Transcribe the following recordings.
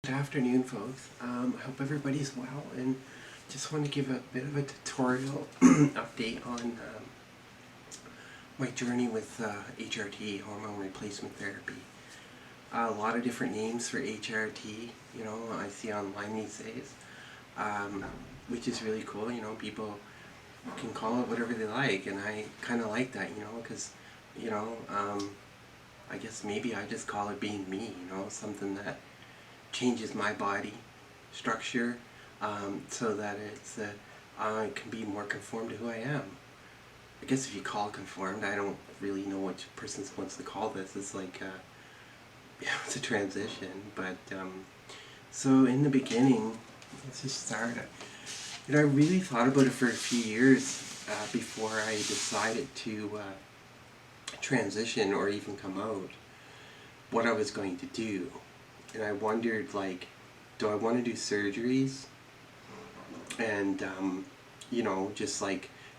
Good afternoon, folks. I hope everybody's well, and just want to give a bit of a tutorial update on my journey with HRT Hormone Replacement Therapy. A lot of different names for HRT, I see online these days, which is really cool. People can call it whatever they like, and I kind of like that, because, I guess maybe I just call it being me, something that changes my body structure so that I can be more conformed to who I am. I guess if you call it conformed, I don't really know what person wants to call this. It's like it's a transition. But so in the beginning, let's just start. I really thought about it for a few years before I decided to transition or even come out, what I was going to do. And I wondered, do I want to do surgeries and, just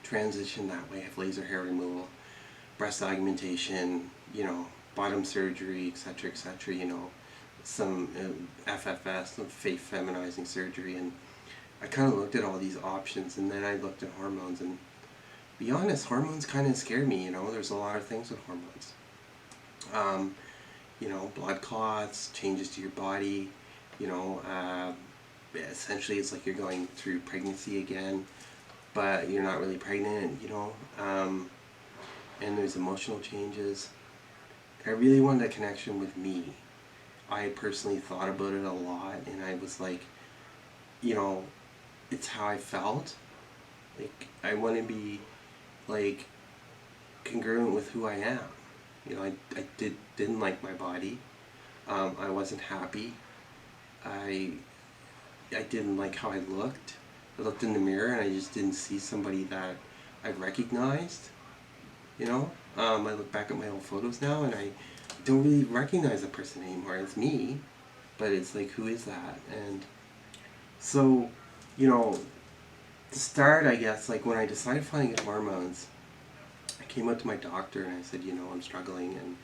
transition that way, have laser hair removal, breast augmentation, bottom surgery, etc., some FFS, some face feminizing surgery. And I kind of looked at all these options, and then I looked at hormones, and to be honest, hormones kind of scared me. There's a lot of things with hormones. Blood clots, changes to your body, essentially it's like you're going through pregnancy again, but you're not really pregnant, and there's emotional changes. I really wanted a connection with me. I personally thought about it a lot, and I was like, it's how I felt. I want to be, congruent with who I am. I didn't like my body. I wasn't happy. I didn't like how I looked. I looked in the mirror and I just didn't see somebody that I recognized. I look back at my old photos now and I don't really recognize the person anymore. It's me, but it's like, who is that? And so, to start, I guess, when I decided to finally get hormones, I came up to my doctor and I said, I'm struggling, and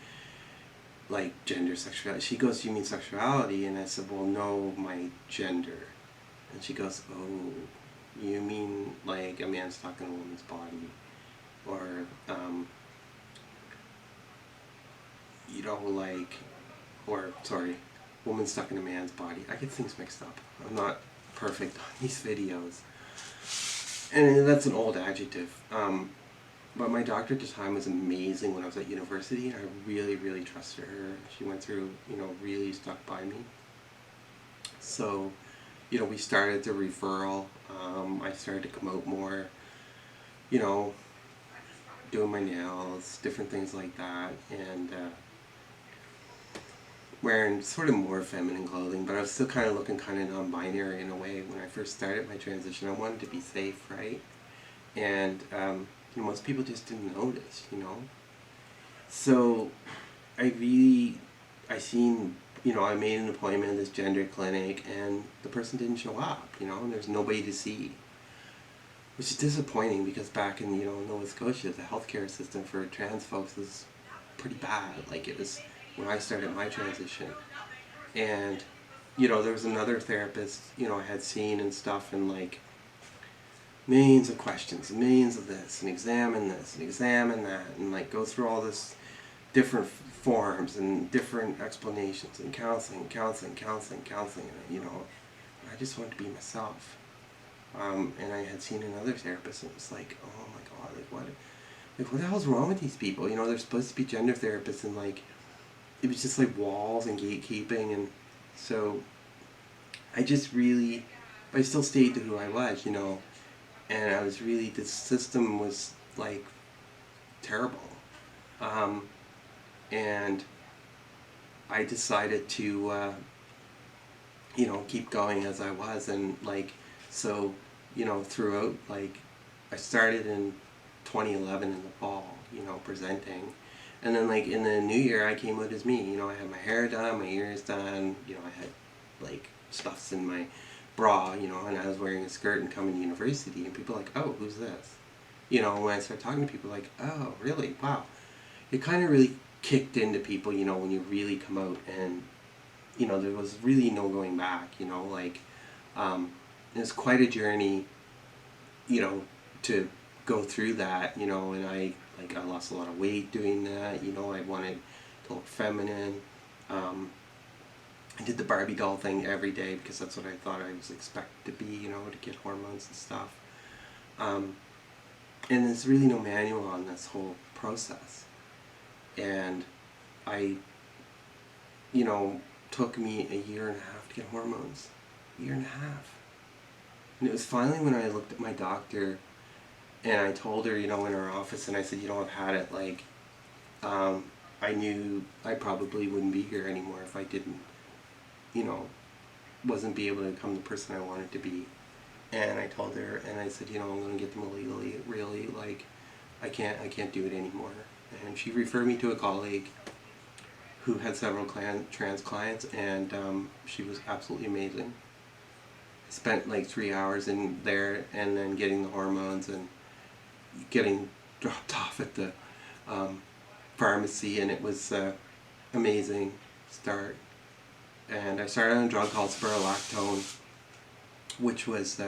gender, sexuality. She goes, "You mean sexuality?" And I said, "Well, no, my gender." And she goes, "Oh, you mean a man stuck in a woman's body, or woman stuck in a man's body." I get things mixed up. I'm not perfect on these videos, and that's an old adjective. But my doctor at the time was amazing when I was at university, and I really, really trusted her. She went through, really stuck by me. So, we started the referral. I started to come out more, doing my nails, different things like that, and wearing sort of more feminine clothing, but I was still kind of looking kind of non-binary in a way. When I first started my transition, I wanted to be safe, right? And most people just didn't notice, So I made an appointment at this gender clinic, and the person didn't show up, and there's nobody to see. Which is disappointing, because back in, Nova Scotia, the healthcare system for trans folks is pretty bad. It was when I started my transition. And, there was another therapist, I had seen and stuff, and millions of questions, millions of this, and examine this, and examine that, and go through all this different forms and different explanations, and counseling, and I just wanted to be myself. And I had seen another therapist, and it was like, oh my god, what the hell's wrong with these people? They're supposed to be gender therapists, and it was just walls and gatekeeping, and so I still stayed to who I was, and I was really, this system was terrible, and I decided to keep going as I was, and so throughout, I started in 2011 in the fall, presenting, and then in the new year I came out as me. I had my hair done, my ears done, I had stuffs in my bra, and I was wearing a skirt and coming to university, and people were like, "Oh, who's this?" When I started talking to people, "Oh, really? Wow." It kind of really kicked into people, when you really come out and there was really no going back, like, it was quite a journey, to go through that, and I lost a lot of weight doing that, I wanted to look feminine. I did the Barbie doll thing every day because that's what I thought I was expected to be, to get hormones and stuff. And there's really no manual on this whole process. And I, took me a year and a half to get hormones. A year and a half. And it was finally when I looked at my doctor and I told her, in her office, and I said, I've had it, like, I knew I probably wouldn't be here anymore if I didn't, wasn't be able to become the person I wanted to be. And I told her, and I said, I'm going to get them illegally, really, like, I can't do it anymore. And she referred me to a colleague who had several trans clients, and she was absolutely amazing. I spent like 3 hours in there, and then getting the hormones and getting dropped off at the pharmacy, and it was amazing start. And I started on a drug called spironolactone, which was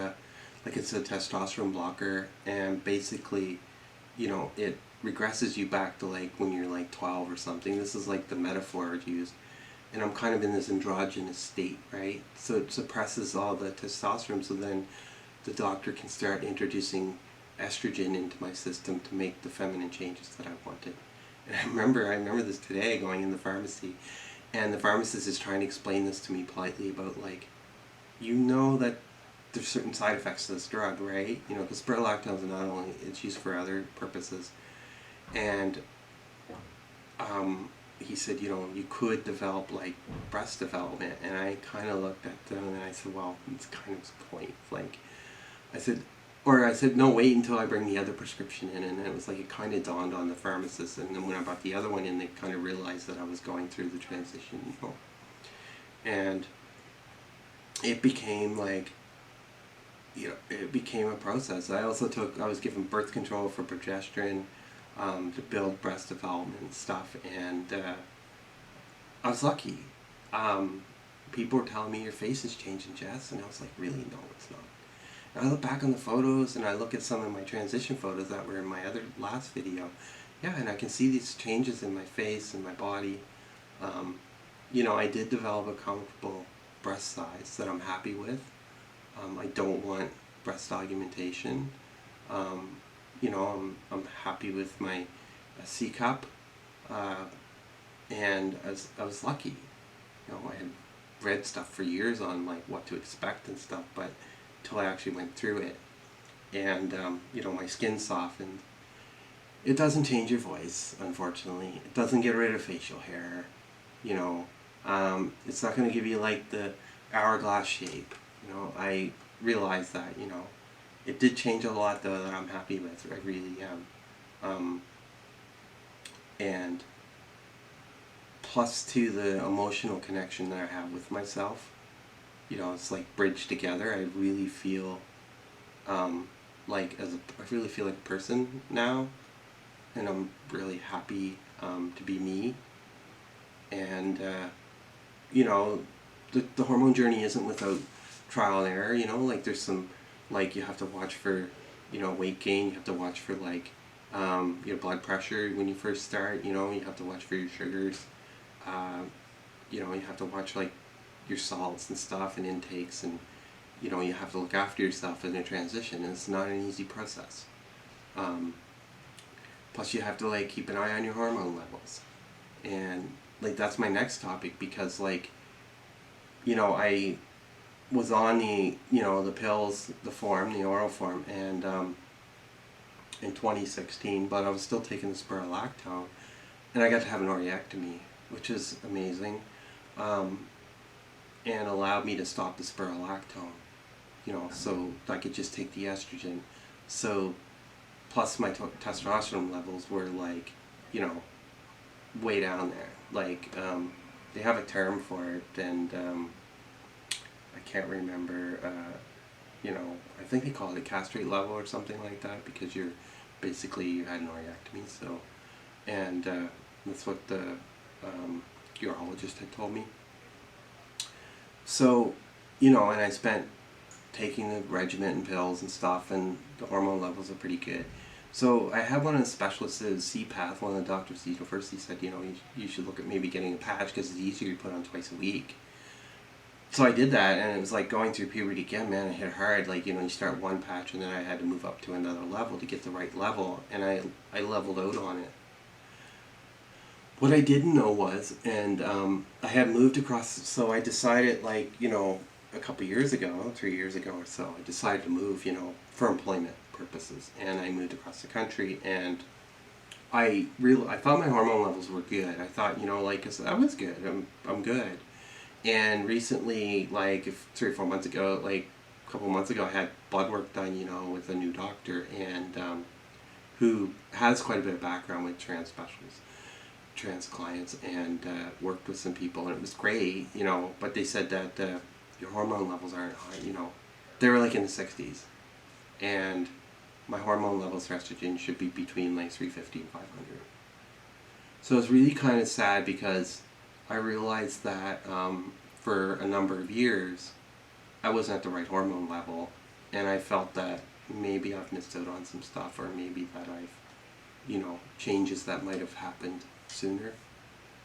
it's a testosterone blocker, and basically, it regresses you back to like when you're like 12 or something. This is like the metaphor it's used. And I'm kind of in this androgynous state, right? So it suppresses all the testosterone, so then the doctor can start introducing estrogen into my system to make the feminine changes that I wanted. And I remember this today, going in the pharmacy, and the pharmacist is trying to explain this to me politely about, like, that there's certain side effects to this drug, right? Because spironolactone is not only, it's used for other purposes. And he said, you could develop like breast development. And I kind of looked at them and I said, well, it's kind of the point. Like, I said, no, wait until I bring the other prescription in. And it was like, it kind of dawned on the pharmacist. And then when I brought the other one in, they kind of realized that I was going through the transition, And it became like, it became a process. I was given birth control for progesterone, to build breast development and stuff, and I was lucky. People were telling me, your face is changing, Jess, and I was like, really? No, it's not. And I look back on the photos, and I look at some of my transition photos that were in my last video, and I can see these changes in my face and my body. I did develop a comfortable breast size that I'm happy with. I don't want breast augmentation. I'm happy with my C cup, and I was lucky. I had read stuff for years on like what to expect and stuff, but until I actually went through it, and my skin softened. It doesn't change your voice, unfortunately. It doesn't get rid of facial hair. It's not going to give you like the hourglass shape. I realized that. It did change a lot, though, that I'm happy with. I really am. And plus to the emotional connection that I have with myself, it's like bridged together. I really feel I really feel like a person now, and I'm really happy to be me. And the hormone journey isn't without trial and error. There's some, like, you have to watch for weight gain. You have to watch for like your blood pressure when you first start. You have to watch for your sugars. You have to watch like your salts and stuff and intakes, and you have to look after yourself in a transition, and it's not an easy process. Plus you have to like keep an eye on your hormone levels, and like that's my next topic, because like I was on the pills, the oral form, and in 2016, but I was still taking the spironolactone, and I got to have an orchiectomy, which is amazing, and allowed me to stop the spironolactone, so I could just take the estrogen. So plus my testosterone levels were like, way down there. Like, they have a term for it, and I can't remember, I think they call it a castrate level or something like that, because you had an orchiectomy, so, and that's what the urologist had told me. So, you know, and I spent taking the regimen and pills and stuff, and the hormone levels are pretty good. So I had one of the specialists at CPATH, one of the doctors at the university said, you know, you should look at maybe getting a patch because it's easier to put on twice a week. So I did that, and it was like going through puberty again, man. It hit hard. Like, you know, you start one patch, and then I had to move up to another level to get the right level, and I leveled out on it. What I didn't know was, and I had moved across, so I decided, like, you know, a couple years ago, 3 years ago or so, I decided to move, you know, for employment purposes, and I moved across the country, and I thought my hormone levels were good. I thought, you know, like, I was good. I'm good. And recently, like 3 or 4 months ago, like a couple months ago, I had blood work done, you know, with a new doctor, and who has quite a bit of background with trans specialists, trans clients, and worked with some people, and it was great, you know. But they said that your hormone levels aren't high, you know. They were like in the 60s, and my hormone levels for estrogen should be between like 350 and 500. So it's really kind of sad because I realized that for a number of years I wasn't at the right hormone level, and I felt that maybe I've missed out on some stuff, or maybe that I've, you know, changes that might have happened sooner.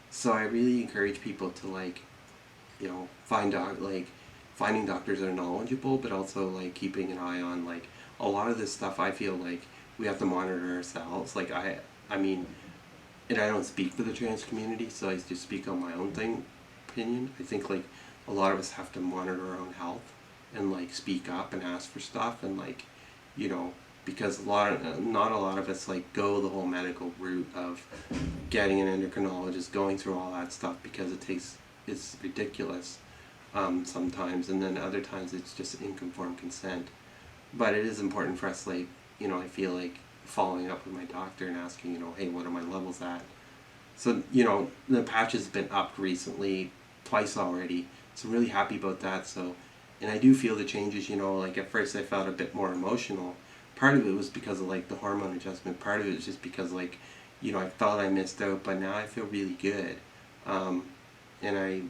So I really encourage people to, like, you know, finding doctors that are knowledgeable, but also like keeping an eye on, like, a lot of this stuff. I feel like we have to monitor ourselves. Like I mean, and I don't speak for the trans community, so I just speak on my own opinion. I think, like, a lot of us have to monitor our own health and, like, speak up and ask for stuff, and, like, you know, because not a lot of us, like, go the whole medical route of getting an endocrinologist, going through all that stuff, because it's ridiculous sometimes, and then other times it's just informed consent. But it is important for us, like, you know, I feel like following up with my doctor and asking, you know, hey, what are my levels at? So, you know, the patch has been upped recently, twice already. So I'm really happy about that. So, and I do feel the changes, you know, like at first I felt a bit more emotional. Part of it was because of, like, the hormone adjustment. Part of it was just because, like, you know, I thought I missed out, but now I feel really good. And I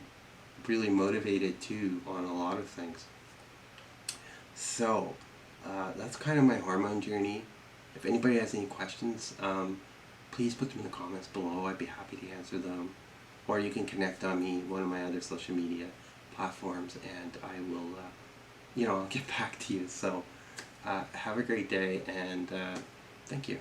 really motivated too on a lot of things. So, that's kind of my hormone journey. If anybody has any questions, please put them in the comments below. I'd be happy to answer them. Or you can connect on me, one of my other social media platforms, and I will, you know, I'll get back to you. So, have a great day, and thank you.